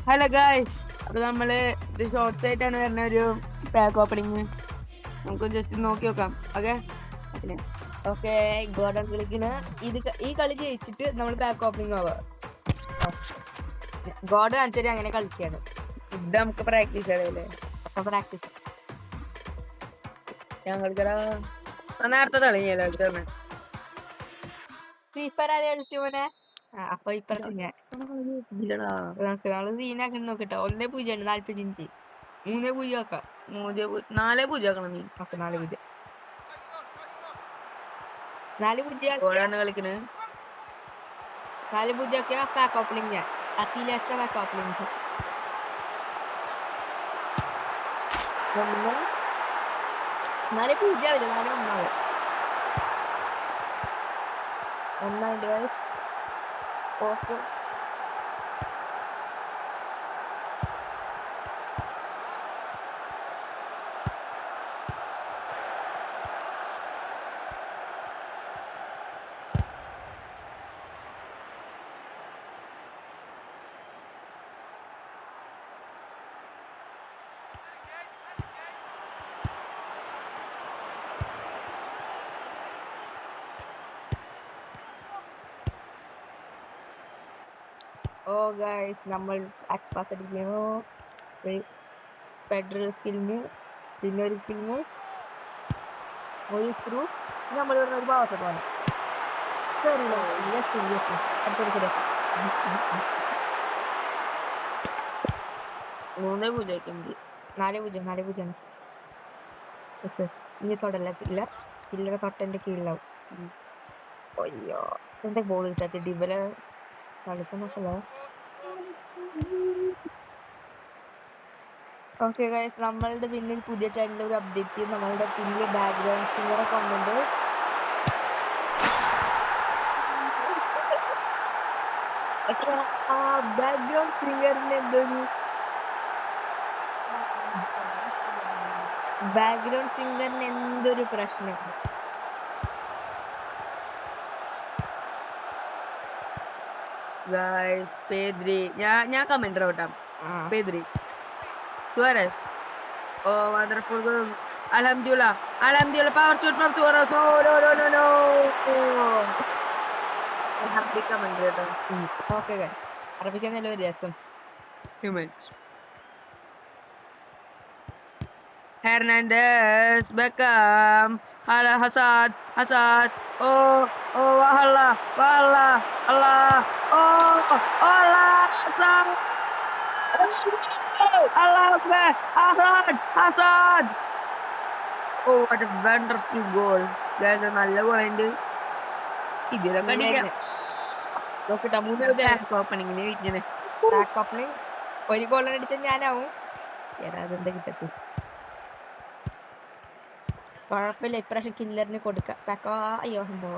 Hello guys, അപ്പൊ നമ്മള് ഇത് ഷോർട്സ് ആയിട്ടാണ് വരുന്ന ഒരു പാക്ക് ഓപ്പണിങ്. നമുക്ക് ജസ്റ്റ് നോക്കി നോക്കാം. ഓക്കെ ഗോഡൻ കളിക്കുന്ന ഈ കളി ജയിച്ചിട്ട് നമ്മൾ പാക്ക് ഓപ്പണിംഗ് ആവുക. ഗോഡ് കാണിച്ചിട്ട് അങ്ങനെ കളിക്കാണ്. ഇത് നമുക്ക് പ്രാക്ടീസ് ചെയ്യല്ലേ? പ്രാക്ടീസ് ഞങ്ങൾക്ക് നേരത്തെ കളിഞ്ഞല്ലോ ഫ്രീ ഫയർ ആരെ കളിച്ചു മോനെ. അപ്പൊ ഇപ്പൊ സീനാക്കി നോക്കട്ടെ. 1-0 45 3-0 ആക്കാം. 4-0 ആക്കണം നീ. 4-0 കളിക്കുന്നത് 4-0 ആക്കിയ പാക്ക് ഓപ്പണിംഗ്. ഞാൻ അഖിലാച്ച പാക്ക് ഓപ്പണിംഗ് 4-0 ആവില്ല, 4-1 ഒന്നായിട്ട് ഗൈസ്. ഓക്കെ ഗൈസ് നമ്മൾ പാസ് അടിക്കുന്നു. പെഡ്രോ സ്കില്ലിന് പിന്നെ ഒരു സ്കില്ലിന് ത്രൂ നമ്മൾ ഒരു ഭാഗത്ത് പോകണം. 4-0 ഓക്കെ. ഇനി തൊടല്ല, കില്ലറ തൊട്ടന്റെ കീഴിലാവും. അയ്യോ എന്താ ബോൾ കിട്ടാത്ത ഡിബല കളിക്കുന്നൊക്കെ. ഓക്കെ ഗൈസ്, നമ്മളുടെ പിന്നിൽ പുതിയ ചാനലിന്റെ ഒരു അപ്ഡേറ്റ്. നമ്മളുടെ പിന്നിൽ ബാക്ക്ഗ്രൗണ്ട് സിംഗറൊക്കെ വന്നിട്ടുണ്ട്. പക്ഷെ ആ ബാക്ക്ഗ്രൗണ്ട് സിംഗറിന് എന്തൊരു പ്രശ്നം. ഞാൻ comment വിട്ടാം. Pedri, Suarez. Oh, wonderful goal. Alhamdulillah, power shoot from Suarez. No. Happy comment കേട്ടോ. ഓക്കെ ഗൈസ്, അറബിക്കുന്നതിൽ ഒരു രസം. Humans. Hernandez, Beckham, Hazard. Oh, Allah. Hazard. Oh, what a wonderful goal. Guys, നല്ല ഗോളുണ്ട്. ഇതിലൊക്കെ അടിക്കാം. നോക്കട്ടെ, 3 ഓപ്പണിങ്ങിന് വീട്ടിന് ബാക്ക് ഓപ്പണിംഗ്. ഒരു goal അടിച്ച ഞാനാവും. അതെന്താ കിട്ടത്തി. കുഴപ്പമില്ല, ഇപ്രാവശ്യം കില്ലറിന് കൊടുക്കാം. അയ്യോ എന്താ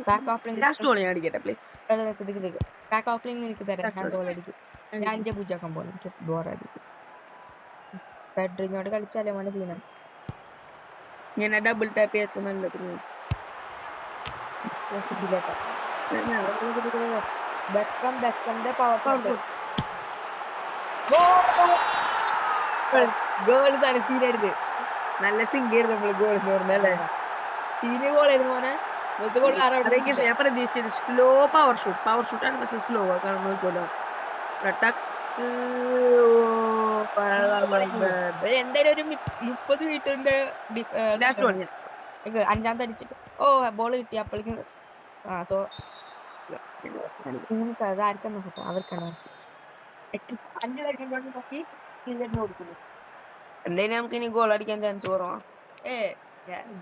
ബാക്ക് ഓപ്പണിംഗ് അടിക്കട്ടെ പ്ലീസ്. ബാക്ക് ഓപ്പണിംഗ് എനിക്ക് തരാം. ഞാൻ ഗോൾ അടിക്കും. ഞാൻ 5-0 ആക്കാൻ പോകുന്നു. എനിക്ക് ബോറടിക്കും. പെഡ്രിനോട് കളിച്ചാലേ വേണ്ട സീനാണ്. ഞാൻ ഡബിൾ ടാപ്പ് ചെയ്യാത്ത നല്ലത്. ബെക്കന്റെ പവർ ഗോൾ തന്നെ സീനായിരുന്നു. നല്ല സിംഗായിരുന്നു നമ്മള് ഗോൾ എന്ന് പറഞ്ഞല്ലേ. സീനിയർ ഗോളായിരുന്നു മോനെ. ഞാൻ പ്രതീക്ഷിച്ചത് സ്ലോ പവർ ഷൂട്ടാണ്. പക്ഷെ സ്ലോ കാരണം നോക്കുമല്ലോ. എന്തായാലും ഒരു 30 മീറ്ററിന്റെ 5ാമത്തെ അടിച്ചിട്ട് ബോൾ കിട്ടി. അപ്പോഴേക്കും സോ അതാർക്കും നോക്കട്ടെ, അവർക്കാണ് 5 സെക്കൻഡ് കൊണ്ട് നോക്കി കൊടുക്കുന്നു. എന്തായാലും നമുക്ക് ഇനി ഗോൾ അടിക്കാൻ ചാൻസ് കുറവാണ്.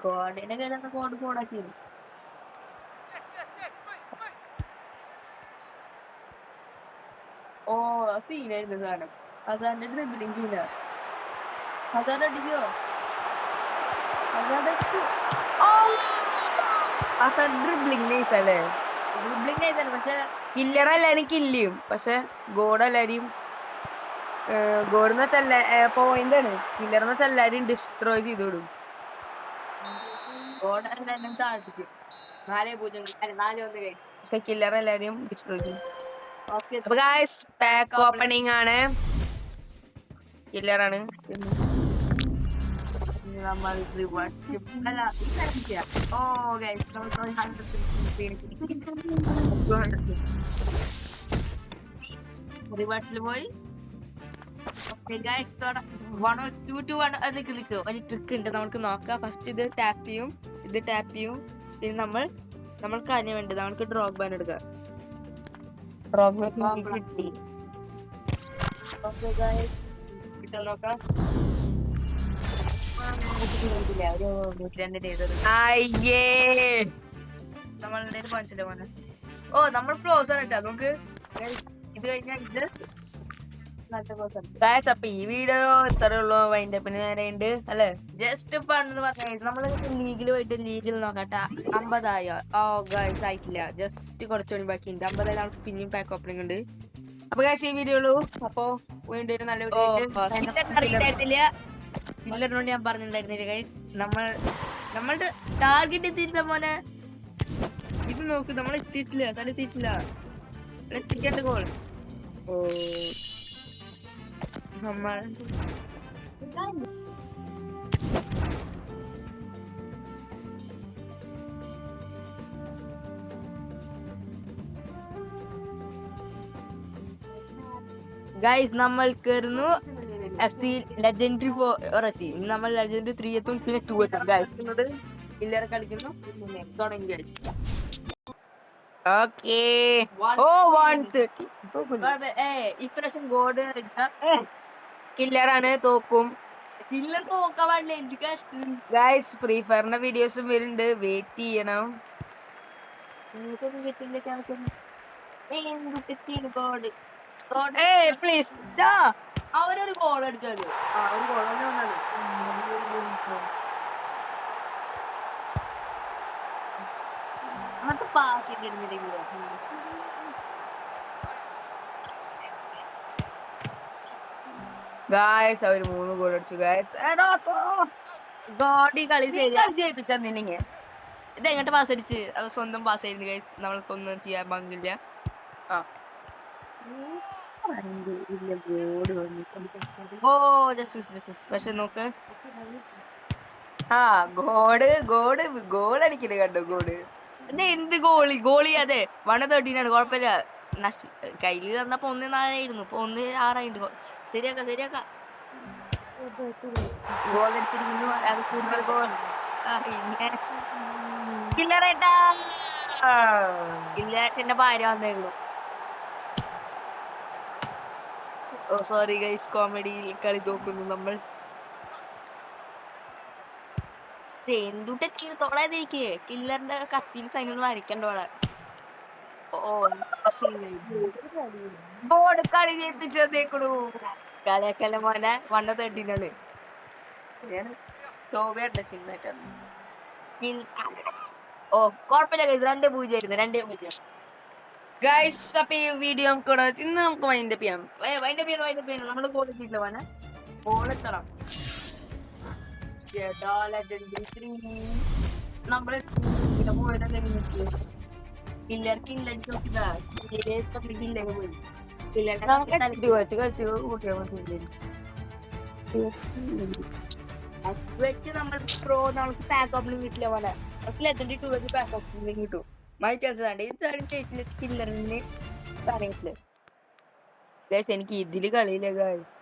ഗോഡിനെ ഗോളാക്കി. സീനായിരുന്നു സാധനം. ഹസാറിന്റെ ഡ്രിബിളിങ് സീനാ. ഹസാർഡ് അടിക്കോ? ഡ്രിബ്ലിംഗ് നൈസ് അല്ലേ? ഡ്രിബിളിങ് നൈസാണ്. പക്ഷെ കില്ലർ എല്ലാരും കില്ലും. പക്ഷെ ഗോഡ് എല്ലാരും ഗോഡ് എന്ന് വെച്ചാൽ പോയിന്റ് ആണ്. കില്ലർ എന്ന് വെച്ചാൽ എല്ലാരും ഡിസ്ട്രോയ് ചെയ്തോടും. ഗോഡ് എല്ലാരും താഴ്ത്തിക്കും. 4-0 4-1 പക്ഷെ കില്ലർ എല്ലാരും ഡിസ്ട്രോയ് ചെയ്യും. അപ്പൊ ഗായ്സ് പാക്ക് ഓപ്പണിംഗ് ആണ്. കില്ലറാണ്. നമ്മൾ റിവാർഡ്സ് അല്ല ഈ കാര്യം ഓ ഗൈസ് നമുക്ക് 100 റിവാർഡ്സിൽ പോയി. ഗൈസ് 1 or 2 to 1 അത് ക്ലിക്ക് ഒരു ട്രിക്ക് ഉണ്ട് നമുക്ക് നോക്കാം. ഫസ്റ്റ് ഇത് ടാപ്പ് ചെയ്യും, പിന്നെ നമ്മൾക്ക് അതിന് വേണ്ടത് നമുക്ക് ഡ്രോഗ് ബാൻ എടുക്കാം. കിട്ടി കിട്ടാൻ നോക്കാം. ഒരു 102 ചെയ്തത് നമ്മളുടെ പോയിന്റ്സിലെ പോലെ. ഓ നമ്മൾ ക്ലോസ് ആണ് കേട്ടോ. നമുക്ക് ഇത് കഴിഞ്ഞാൽ ഇത് അപ്പൊ ഈ വീഡിയോ ഇത്രയുള്ളൂ. വൈൻഡപ്പിന് നേരെ ഉണ്ട് അല്ലെ. ജസ്റ്റ് ഫൺ എന്ന് പറഞ്ഞാൽ നമ്മൾ ലീഗിൽ പോയിട്ട് ലീഗിൽ നോക്കട്ടെ. 50 ഓ ഗൈസ് ആയിട്ടില്ല. ജസ്റ്റ് കുറച്ചുകൂടി ബാക്കിയുണ്ട്. 50 നമുക്ക് പിന്നെയും പാക്ക് ഓപ്പണിംഗ് ഉണ്ട്. അപ്പൊ ഗൈസ് ഈ വീഡിയോ ഉള്ളൂ. അപ്പൊ വീണ്ടും ഒരു നല്ല വീഡിയോ. കില്ലറിനോട് ഞാൻ പറഞ്ഞിട്ടുണ്ടായിരുന്നില്ല ഗൈസ്. നമ്മളുടെ ടാർഗറ്റ് എത്തിയിട്ടില്ല മോനെ. ഇത് നോക്ക് നമ്മൾ എത്തിയിട്ടില്ല. സ്ഥലം എത്തിയിട്ടില്ല. എത്തിക്കേണ്ട ഗോൾ. ഓ നമ്മൾ ഗൈസ് നമ്മൾ കയറുന്നു FC ലെജൻഡറി 4 എത്തി. നമ്മൾ ലെജൻഡറി 3 എത്തും, പിന്നെ 2 എത്തും ഗൈസ്. കില്ലർ കളിക്കുന്നു. തുടങ്ങി ഗൈസ്. ഓക്കേ ഓ 130 ഇപ്രാവശ്യം ഗോഡ് കില്ലറാണ്. തോക്കും. കില്ലർ തോക്കാൻ പാടില്ല. എനിക്ക് ഗൈസ് ഫ്രീ ഫയറിന്റെ വീഡിയോസും വരുന്നുണ്ട്. വെയിറ്റ് ചെയ്യണം. ന്യൂസ് ഒന്നും കിട്ടില്ല ചാനൽ. പ്ലീസ് അവരൊരു ഗോൾ അടിച്ചാല് ഒരു ഗോൾ തന്നെ വന്നാണ്. അങ്ങോട്ട് പാസ് ചെയ്തിരുന്നില്ലെങ്കിൽ ഗായ്സ് അവര് 3 ഗോൾ അടിച്ചു ഗായ്സ്. ഗോഡി കളി ജയിപ്പിച്ചെന്നില്ലെങ്കിൽ ഇത് എങ്ങോട്ട് പാസ് അടിച്ച് അത് സ്വന്തം പാസ് ആയിരുന്നു ഗൈസ്. നമ്മൾക്കൊന്നും ചെയ്യാൻ പാടില്ല. ഓ പക്ഷെ നോക്ക് ഗോൾ അടിക്കുന്നത് കണ്ടോ. എന്ത് ഗോളി അതെ 113 കുഴപ്പമില്ല. കയ്യില് തന്നപ്പോ 1-4 ഇപ്പൊ 1-6 ശരിയാക്ക. ഗോൾ അടിച്ചിരിക്കുന്നു. അത് സൂപ്പർ ഗോൾ. കില്ലറേട്ടന്റെ ഭാര്യ വന്നേക്കുന്നു. ഓ സോറി ഗൈസ്. കോമഡിയിൽ കളി തോക്കുന്നു നമ്മൾ. എന്തുട്ടെ തൊളാതിരിക്കേ. കില്ലറിന്റെ കത്തിയിൽ സൈനിൽ വരയ്ക്കണ്ടോളെ. ഗോഡ് കളി ജയിപ്പിച്ചേക്കണു. കളിയാക്കല്ല മോനെ. 113 ചോവയുടെ സിഗ്നേച്ചർ ഓ കുഴപ്പമില്ല ഗൈസ്. 2-0 ആയിരുന്നു. 2-0 ഗൈസ്. അപ്പൊ ഈ വീഡിയോ ഇന്ന് നമുക്ക് വൈൻഡപ്പ് ചെയ്യാം. നമ്മള് ഗോൾ എത്തിയിട്ടില്ല മോനെ. ഗോൾ എത്തണം. നമ്മള് നമുക്ക് പാക്ക് ഓപ്പണിംഗ് കിട്ടില്ല പോലെ. ലെജൻഡറി 2 വെച്ച് പാക്ക് ഓപ്പണിംഗ് കിട്ടും. എനിക്ക് ഇതില് കളിയില്ല ഗൈസ്.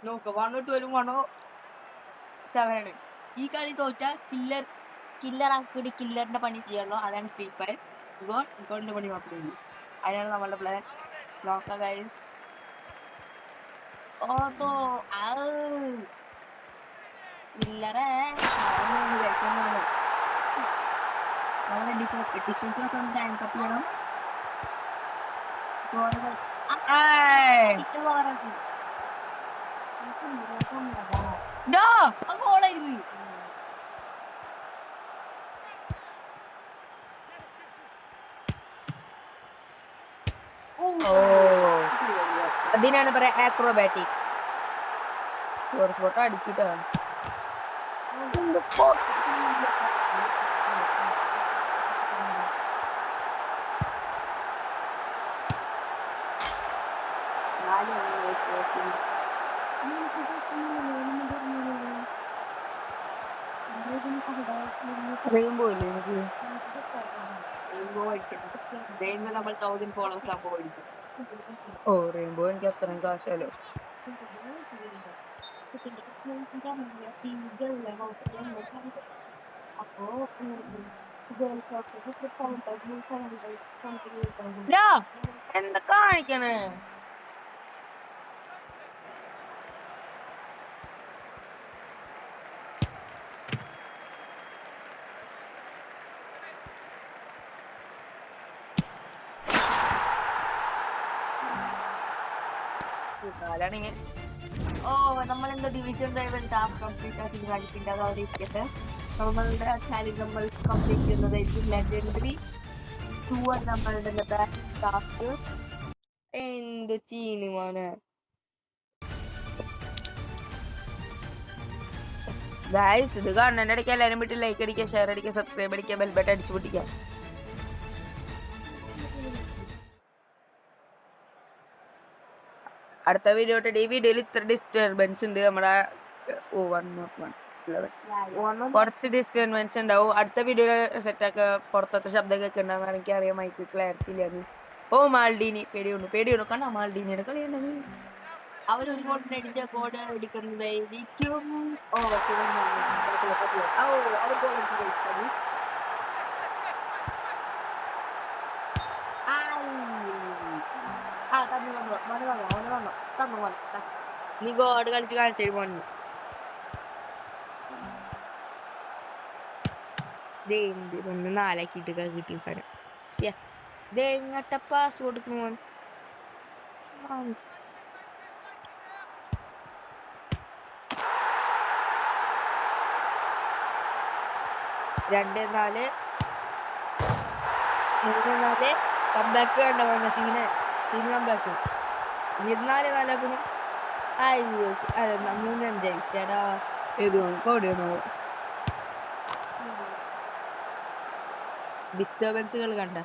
നോക്ക 1-12 1-7 ആണ്. ഈ കളി തോറ്റ കില്ലർ ആക്കി കില്ലറിന്റെ പണി ചെയ്യാനുള്ളൂ. അതാണ് ഫ്രീ ഫയർ. ഗോളിന്റെ പണി മാത്രമേ ഉള്ളൂ. അതിനാണ് നമ്മളുടെ പ്ലാൻ. നോക്കാം ഗൈസ്. കില്ലറെ ഡിഫൻസ് ടാങ്ക് അപ്പ് ചെയ്യണം. ഗോളായിരുന്നു. അതിനാണ് പറയാ ആക്രോബാറ്റിക്. സ്പോട്ട് അടിച്ചിട്ടോ. റെയിൻബോ ഇല്ലേ എനിക്ക്? നമ്മൾ 1000 ഫോളോവേഴ്സ് ആകുമ്പോൾ ഓടിക്കും. ഓ റെയിൻബോ എനിക്ക് അത്രയും കാശല്ലോ. എന്താ കാണിക്കണേ? കാലാണെങ്കിൽ ഓ നമ്മളെന്തോ ഡിവിഷൻ ഡ്രൈവർ ടാസ്ക് കംപ്ലീറ്റ് ആക്കി കാണിക്കില്ല, അത് അവിടെ ഇരിക്കട്ടെ. നമ്മളുടെ ചാനൽ നമ്മൾ കംപ്ലീറ്റ് ചെയ്യുന്നതായിരിക്കും. ലെജൻഡറി 2 ആണ് നമ്മളുടെ ടാസ്ക്. എന്ത് ചീനുമാണ് ഗൈസ്. ഇത് കാണുന്നതിന്റെ ഇടയ്ക്ക് എല്ലാവരും വിട്ട് ലൈക്ക് അടിക്കുക, ഷെയർ അടിക്കുക, സബ്സ്ക്രൈബ് അടിക്കുക, ബെൽബട്ടൺ അടിച്ചു പൊട്ടിക്കുക. അടുത്ത വീഡിയോ ഈ വീഡിയോയിൽ ഇത്ര ഡിസ്റ്റർബൻസ് ഉണ്ട്. നമ്മുടെ കുറച്ച് ഡിസ്റ്റർബൻസ് ഉണ്ടാവും. അടുത്ത വീഡിയോ സെറ്റാക്ക. പുറത്തത്തെ ശബ്ദം കേൾക്കണ്ടെന്ന് എനിക്ക് അറിയാം. മൈക്ക് ക്ലാരിറ്റി ഇല്ലാന്ന്. ഓ മാൾഡീനി പേടിയുണ്ടു കണ്ടാ മാൾഡീനിയുടെ കളിയുണ്ടത്. അവരൊരു ഗോളിന് അടിച്ച ഗോൾ അടിക്കുന്നതായിരിക്കും. ഓ അവർ ഗോൾ അടിച്ചത്. തന്നു. നീ ഗോഡ് കളിച്ച് കാണിച്ചു പോണി. ഒന്ന് 4 ആക്കിട്ട് കിട്ടിയ സാധനം. എങ്ങട്ട പാസ് കൊടുക്കണ? രണ്ട് 4 3 4 കംബാക്ക് കണ്ട സീന് കംബാക്ക് 4 3 5 ശടാ. ഡിസ്റ്റർബൻസുകൾ കണ്ട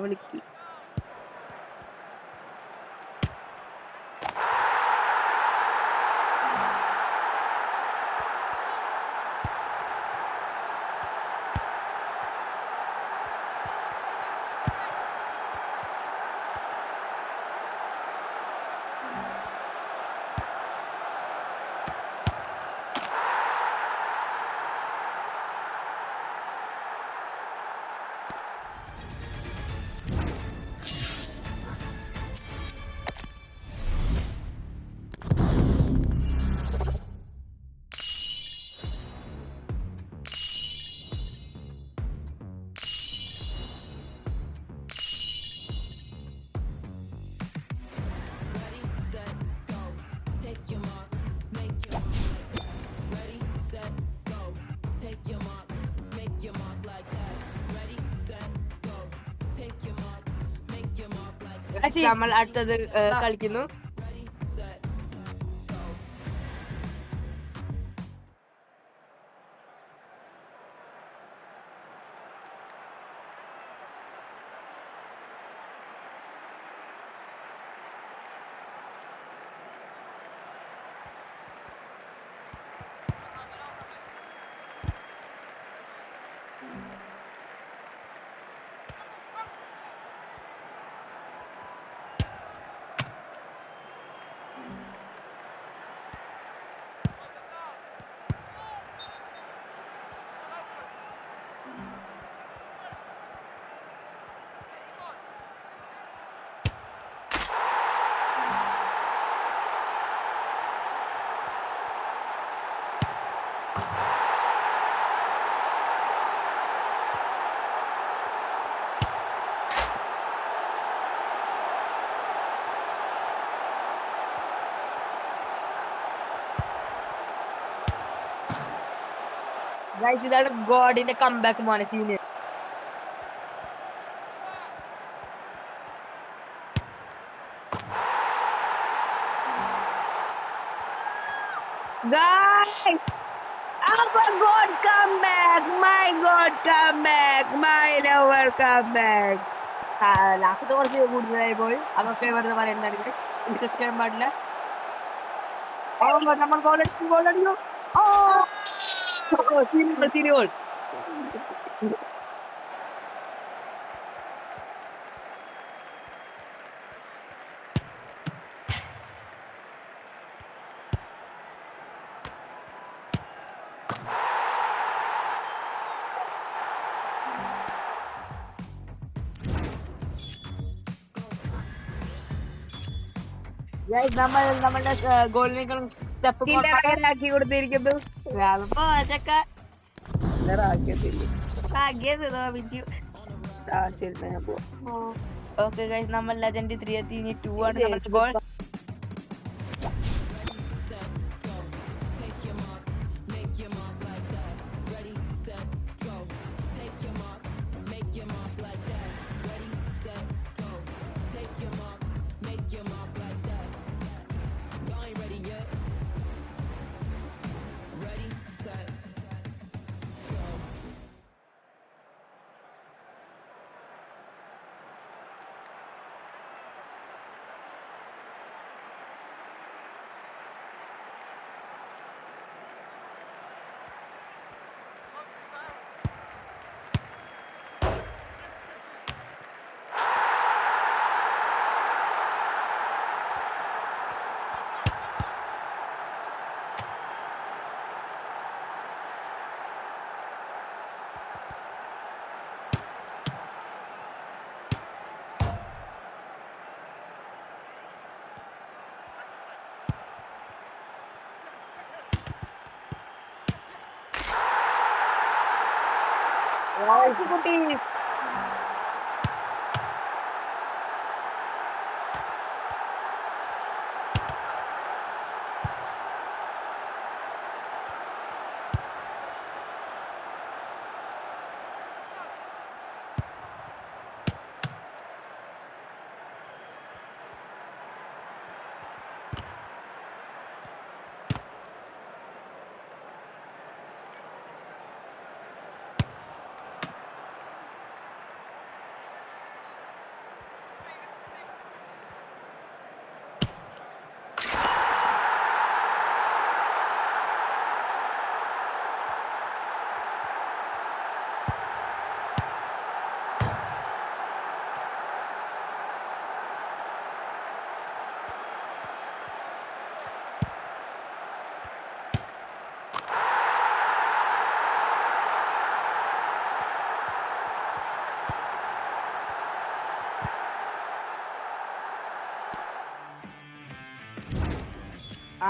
വിളിക്ക്. നമ്മൾ അടുത്തത് കളിക്കുന്നു. ഇതാണ് ഗോഡിന്റെ കംബാക്ക് മോനെ scene. Oh my God, come back! My God, come back! My lover, come back! ലാസ്റ്റത്തെ കുറച്ച് കൂടുതലായി പോയി. അതൊക്കെ വെറുതെ പറയുന്നതാണ് guys. വിശ്വസിക്കാൻ പാടില്ല. Oh, നമ്മൾ goal അടിച്ചു, goal അടിച്ചു. Oh, Sini goal. guys, നമ്മളുടെ ഗോളിനേക്കാളും സ്റ്റെപ്പ് ആക്കി കൊടുത്തിരിക്കുന്നു. ശരി ഞാൻ പോവാം. ഓക്കെ ഗൈസ്, നമ്മൾ ലെജൻഡ് 3 എത്തി. ഇനി 2 ആണ് നമ്മുടെ ഗോൾ. കുട്ടി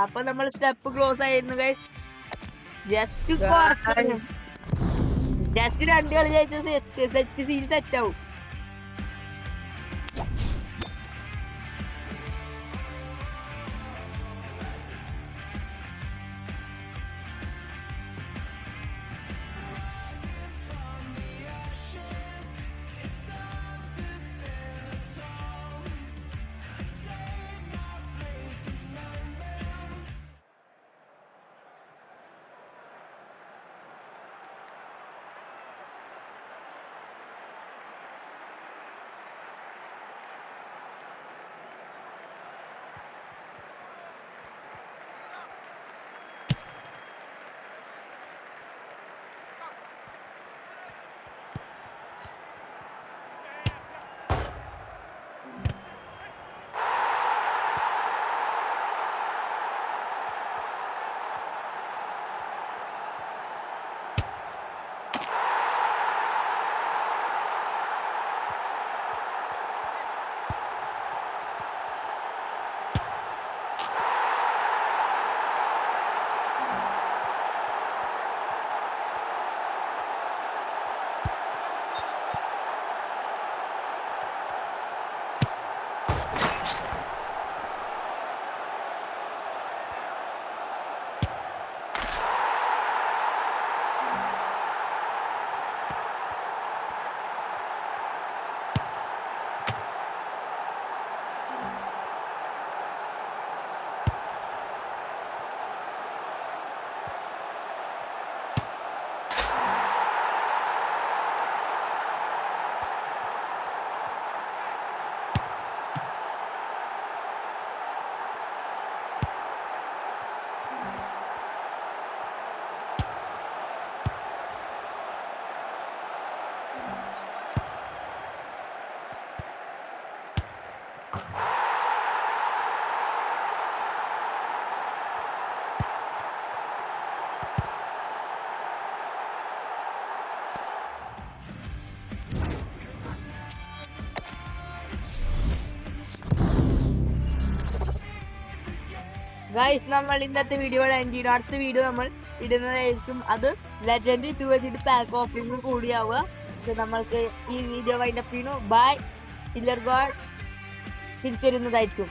അപ്പൊ നമ്മൾ സ്റ്റെപ്പ് ക്ലോസ് ആയിരുന്നു ഗൈസ്. ജസ്റ്റ് ജസ്റ്റ് 2 കളി ജയിച്ചത് സെറ്റ് സീൻ സെറ്റ് ആവും. ഗൈസ് നമ്മൾ ഇന്നത്തെ വീഡിയോ എൻഡ് ചെയ്യണം. അടുത്ത വീഡിയോ നമ്മൾ ഇടുന്നതായിരിക്കും. അത് ലെജൻഡ് 2 വെച്ചിട്ട് പാക്ക് ഓഫറിംഗ് കൂടിയാവുക. നമ്മൾക്ക് ഈ വീഡിയോ വൈൻഡപ്പ് ചെയ്യുന്നു. ബൈ. കില്ലർ ഗോഡ് തിരിച്ചു വരുന്നതായിരിക്കും.